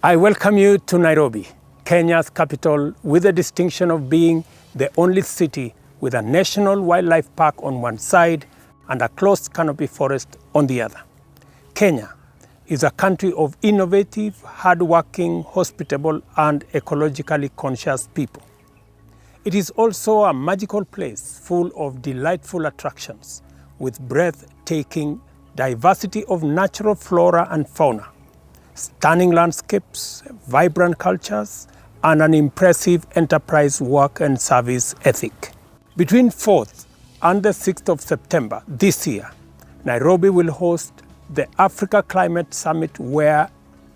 I welcome you to Nairobi, Kenya's capital, with the distinction of being the only city with a national wildlife park on one side and a closed canopy forest on the other. Kenya is a country of innovative, hardworking, hospitable, and ecologically conscious people. It is also a magical place full of delightful attractions with breathtaking diversity of natural flora and fauna, stunning landscapes, vibrant cultures, and an impressive enterprise work and service ethic. Between 4th and the 6th of September this year, Nairobi will host the Africa Climate Summit, where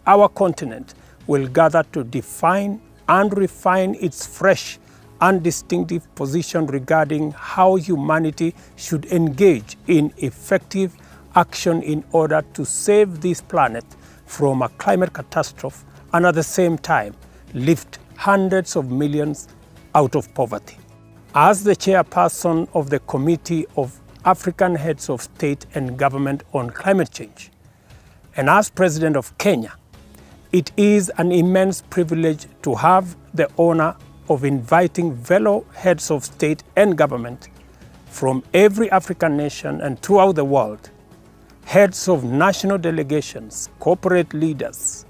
our continent will gather to define and refine its fresh and distinctive position regarding how humanity should engage in effective action in order to save this planet from a climate catastrophe and at the same time lift hundreds of millions out of poverty. As the chairperson of the Committee of African Heads of State and Government on Climate Change, and as President of Kenya, it is an immense privilege to have the honor of inviting fellow heads of state and government from every African nation and throughout the world, heads of national delegations, corporate leaders,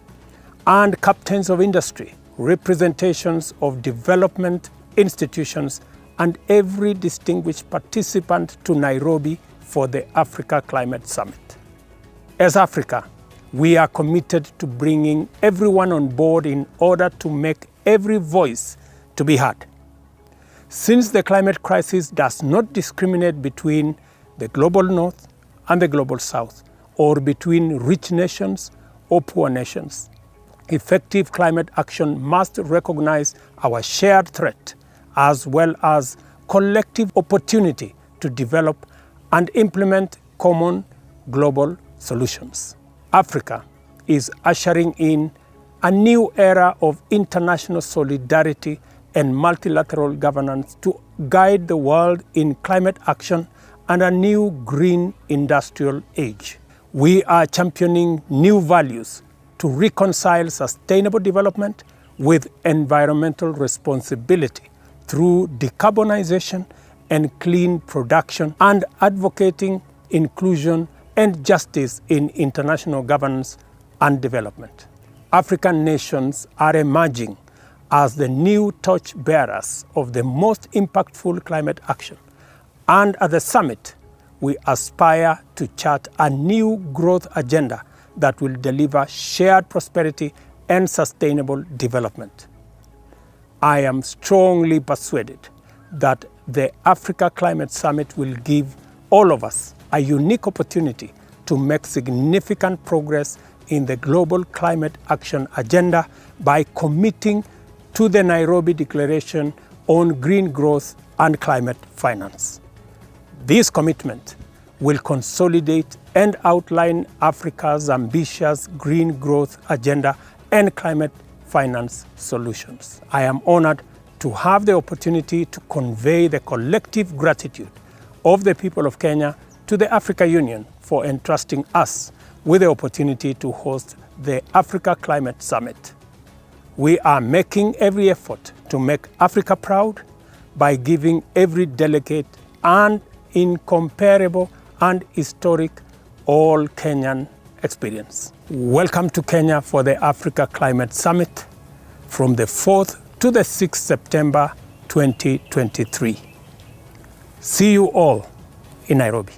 and captains of industry, representations of development institutions, and every distinguished participant to Nairobi for the Africa Climate Summit. As Africa, we are committed to bringing everyone on board in order to make every voice to be heard. Since the climate crisis does not discriminate between the global north and the global south, or between rich nations or poor nations, effective climate action must recognize our shared threat as well as collective opportunity to develop and implement common global solutions. Africa is ushering in a new era of international solidarity and multilateral governance to guide the world in climate action and a new green industrial age. We are championing new values to reconcile sustainable development with environmental responsibility through decarbonization and clean production, and advocating inclusion and justice in international governance and development. African nations are emerging as the new torchbearers of the most impactful climate action. And at the summit, we aspire to chart a new growth agenda that will deliver shared prosperity and sustainable development. I am strongly persuaded that the Africa Climate Summit will give all of us a unique opportunity to make significant progress in the global climate action agenda by committing to the Nairobi Declaration on green growth and climate finance. This commitment will consolidate and outline Africa's ambitious green growth agenda and climate finance solutions. I am honored to have the opportunity to convey the collective gratitude of the people of Kenya to the Africa Union for entrusting us with the opportunity to host the Africa Climate Summit. We are making every effort to make Africa proud by giving every delegate an incomparable and historic all-Kenyan experience. Welcome to Kenya for the Africa Climate Summit from the 4th to the 6th September 2023. See you all in Nairobi.